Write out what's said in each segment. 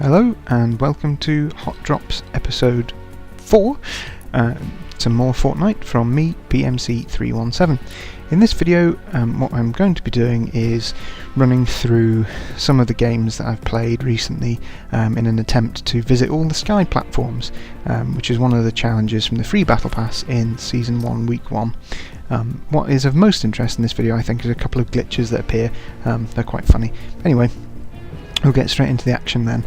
Hello and welcome to Hot Drops episode 4, some more Fortnite from me, PMC317. In this video what I'm going to be doing is running through some of the games that I've played recently in an attempt to visit all the Sky platforms, which is one of the challenges from the free Battle Pass in Season 1, Week 1. What is of most interest in this video I think is a couple of glitches that appear. They're quite funny. Anyway, we'll get straight into the action then.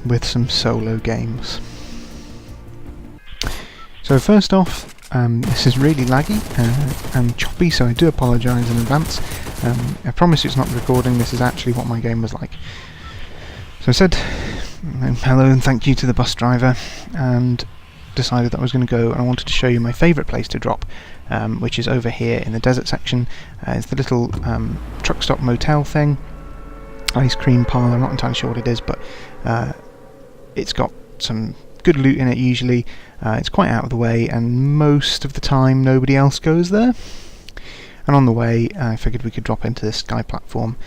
With some solo games. So first off, this is really laggy and choppy, so I do apologise in advance. I promise it's not recording, this is actually what my game was like. So I said hello and thank you to the bus driver and decided that I was going to go, and I wanted to show you my favourite place to drop, which is over here in the desert section. It's the little truck stop motel thing. Ice cream parlour, I'm not entirely sure what it is, but it's got some good loot in it usually. It's quite out of the way and most of the time nobody else goes there. And on the way I figured we could drop into this Sky platform,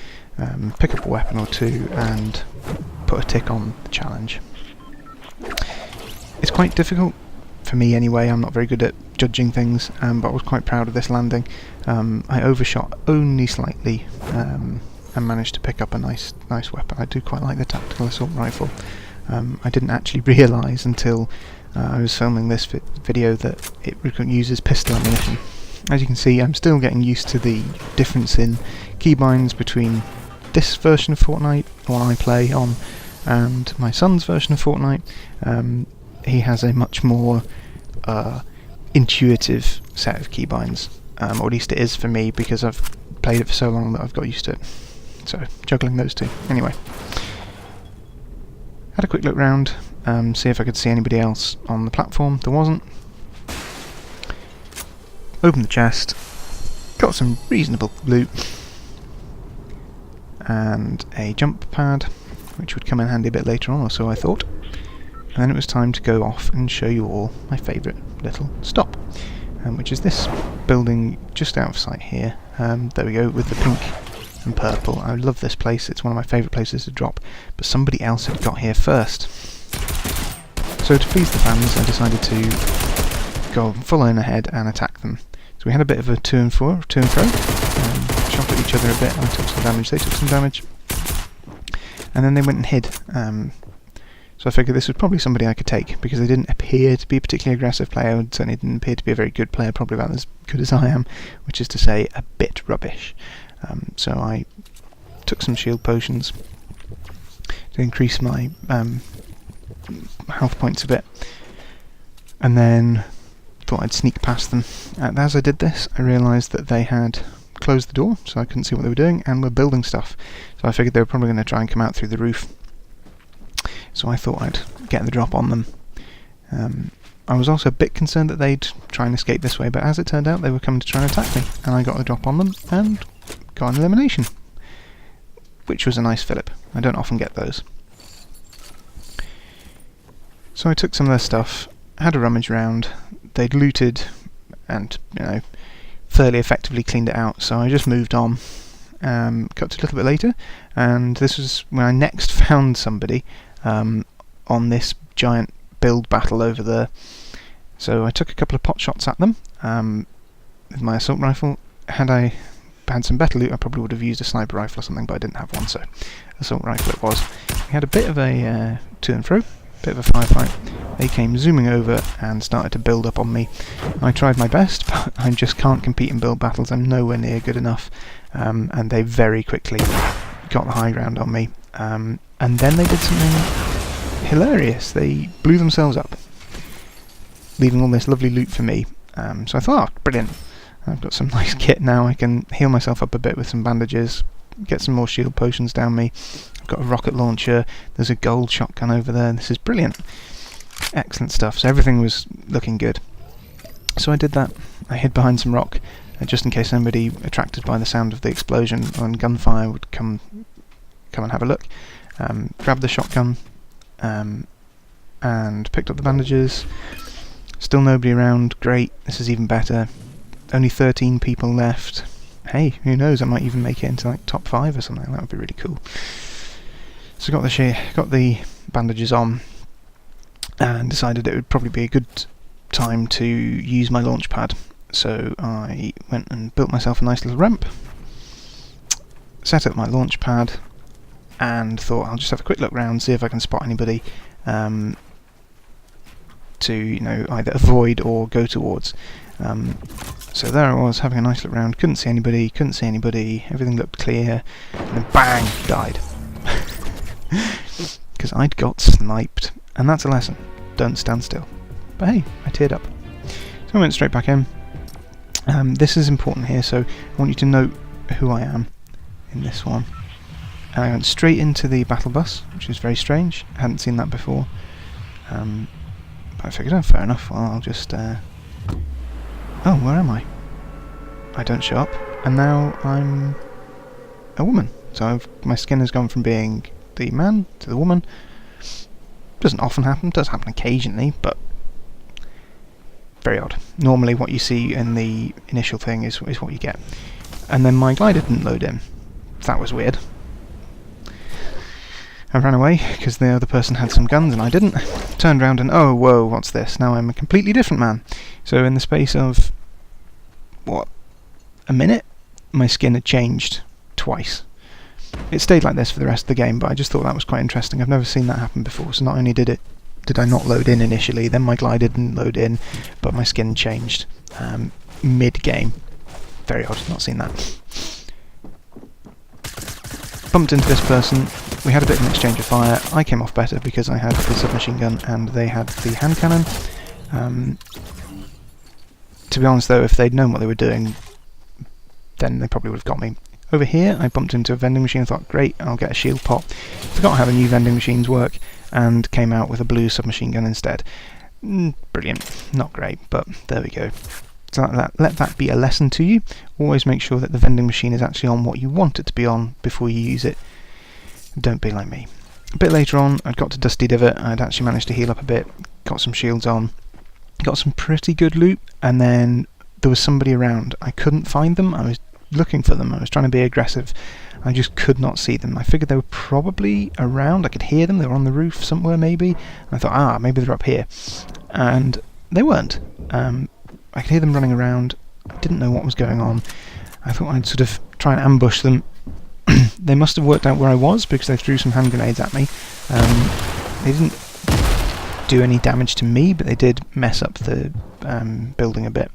pick up a weapon or two and put a tick on the challenge. It's quite difficult, for me anyway. I'm not very good at judging things, but I was quite proud of this landing. I overshot only slightly, and managed to pick up a nice weapon. I do quite like the tactical assault rifle. I didn't actually realise until I was filming this video that it uses pistol ammunition. As you can see, I'm still getting used to the difference in keybinds between this version of Fortnite, the one I play on, and my son's version of Fortnite. He has a much more intuitive set of keybinds, or at least it is for me, because I've played it for so long that I've got used to it. So, juggling those two. Anyway, had a quick look round, see if I could see anybody else on the platform. There wasn't. Opened the chest, got some reasonable loot, and a jump pad, which would come in handy a bit later on, or so I thought. And then it was time to go off and show you all my favourite little stop, which is this building just out of sight here. There we go, with the pink and purple. I love this place, it's one of my favourite places to drop, but somebody else had got here first. So to please the fans I decided to go full on ahead and attack them. So we had a bit of a to and fro, shot at each other a bit. I took some damage, they took some damage, and then they went and hid. So I figured this was probably somebody I could take, because they didn't appear to be a particularly aggressive player, and certainly didn't appear to be a very good player, probably about as good as I am, which is to say a bit rubbish. So I took some shield potions to increase my health points a bit, and then thought I'd sneak past them. As I did this, I realised that they had closed the door, so I couldn't see what they were doing, and were building stuff. So I figured they were probably going to try and come out through the roof. So I thought I'd get the drop on them. I was also a bit concerned that they'd try and escape this way, but as it turned out they were coming to try and attack me, and I got the drop on them and got an elimination, which was a nice fillip. I don't often get those. So I took some of their stuff, had a rummage round. They'd looted and, fairly effectively cleaned it out, so I just moved on. Cut to a little bit later, and this was when I next found somebody on this giant build battle over there. So I took a couple of pot shots at them with my assault rifle. Had I had some better loot I probably would have used a sniper rifle or something, but I didn't have one, so assault rifle it was. We had a bit of a to and fro, bit of a firefight. They came zooming over and started to build up on me. I tried my best, but I just can't compete in build battles. I'm nowhere near good enough, and they very quickly got the high ground on me. And then they did something hilarious. They blew themselves up, leaving all this lovely loot for me. So I thought, oh, brilliant. I've got some nice kit now. I can heal myself up a bit with some bandages, get some more shield potions down me. I've got a rocket launcher. There's a gold shotgun over there. This is brilliant. Excellent stuff. So everything was looking good. So I did that. I hid behind some rock, just in case anybody attracted by the sound of the explosion and gunfire would come and have a look. Grabbed the shotgun and picked up the bandages. Still nobody around. Great. This is even better. Only 13 people left. Hey, who knows, I might even make it into like top 5 or something. That would be really cool. So got the bandages on, and decided it would probably be a good time to use my launch pad. So I went and built myself a nice little ramp, set up my launch pad, and thought I'll just have a quick look round, see if I can spot anybody to, you know, either avoid or go towards. So there I was, having a nice look round, couldn't see anybody, everything looked clear, and then bang, died. Because I'd got sniped, and that's a lesson. Don't stand still. But hey, I teared up. So I went straight back in. This is important here, so I want you to note who I am in this one. I went straight into the battle bus, which is very strange. I hadn't seen that before. But I figured, oh, fair enough, well, I'll just... oh, where am I? I don't show up, and now I'm a woman. So my skin has gone from being the man to the woman. Doesn't often happen, does happen occasionally, but very odd. Normally what you see in the initial thing is what you get. And then my glider didn't load in. That was weird. I ran away because the other person had some guns and I didn't. Turned around and oh, whoa, what's this? Now I'm a completely different man. So in the space of, what, a minute? My skin had changed twice. It stayed like this for the rest of the game, but I just thought that was quite interesting. I've never seen that happen before. So not only did I not load in initially, then my glider didn't load in, but my skin changed mid-game. Very odd, not seen that. Bumped into this person, we had a bit of an exchange of fire. I came off better because I had the submachine gun and they had the hand cannon. To be honest though, if they'd known what they were doing, then they probably would have got me. Over here I bumped into a vending machine and thought, great, I'll get a shield pop. Forgot how the new vending machines work and came out with a blue submachine gun instead. Brilliant. Not great, but there we go. So let that be a lesson to you. Always make sure that the vending machine is actually on what you want it to be on before you use it. Don't be like me. A bit later on, I'd got to Dusty Divot. I'd actually managed to heal up a bit, got some shields on, got some pretty good loot, and then there was somebody around. I couldn't find them. I was looking for them. I was trying to be aggressive. I just could not see them. I figured they were probably around. I could hear them. They were on the roof somewhere maybe. And I thought, maybe they're up here. And they weren't. I could hear them running around. I didn't know what was going on. I thought I'd sort of try and ambush them. They must have worked out where I was because they threw some hand grenades at me. They didn't do any damage to me, but they did mess up the building a bit.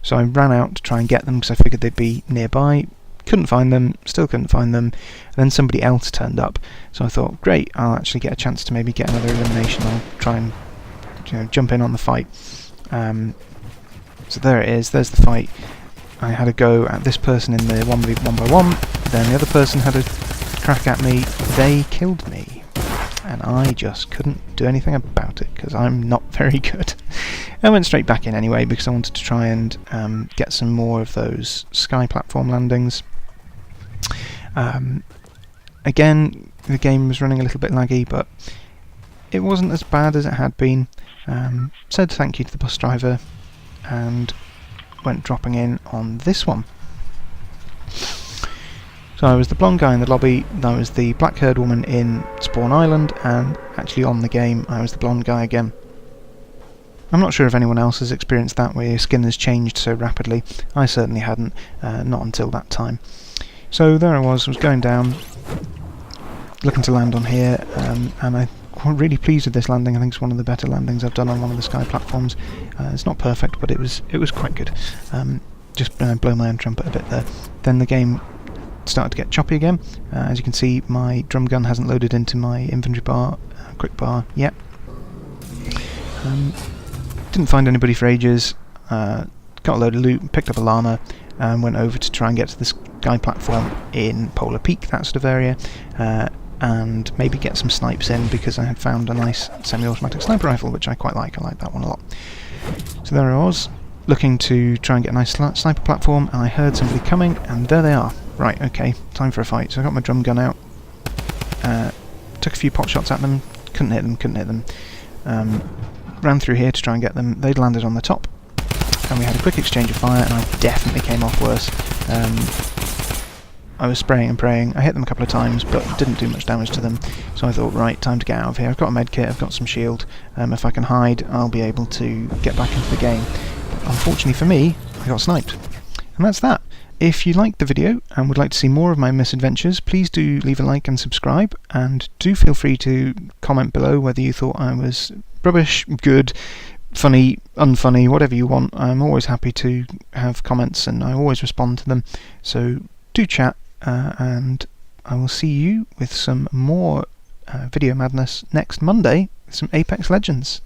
So I ran out to try and get them because I figured they'd be nearby. Couldn't find them, still couldn't find them. And then somebody else turned up. So I thought, great, I'll actually get a chance to maybe get another elimination. I'll try and jump in on the fight. So there it is, there's the fight. I had a go at this person in the 1v1, then the other person had a crack at me. They killed me. And I just couldn't do anything about it because I'm not very good. I went straight back in anyway because I wanted to try and get some more of those sky platform landings. Again, the game was running a little bit laggy, but it wasn't as bad as it had been. Said thank you to the bus driver and went dropping in on this one. So I was the blonde guy in the lobby, I was the black-haired woman in Spawn Island, and actually on the game I was the blonde guy again. I'm not sure if anyone else has experienced that where your skin has changed so rapidly. I certainly hadn't, not until that time. So there I was going down, looking to land on here, and I'm really pleased with this landing. I think it's one of the better landings I've done on one of the sky platforms. It's not perfect, but it was quite good. Just blow my own trumpet a bit there. Then the game started to get choppy again. As you can see, my drum gun hasn't loaded into my inventory bar, quick bar yet. Didn't find anybody for ages. Got a load of loot, picked up a llama, and went over to try and get to the sky platform in Polar Peak, that sort of area. And maybe get some snipes in because I had found a nice semi-automatic sniper rifle, which I quite like. I like that one a lot. So there I was, looking to try and get a nice sniper platform, and I heard somebody coming, and there they are. Right, okay, time for a fight. So I got my drum gun out, took a few pot shots at them, couldn't hit them. Ran through here to try and get them. They'd landed on the top, and we had a quick exchange of fire, and I definitely came off worse. I was spraying and praying. I hit them a couple of times, but didn't do much damage to them. So I thought, right, time to get out of here. I've got a med kit, I've got some shield. If I can hide, I'll be able to get back into the game. But unfortunately for me, I got sniped. And that's that. If you liked the video and would like to see more of my misadventures, please do leave a like and subscribe, and do feel free to comment below whether you thought I was rubbish, good, funny, unfunny, whatever you want. I'm always happy to have comments and I always respond to them, so do chat, and I will see you with some more video madness next Monday with some Apex Legends.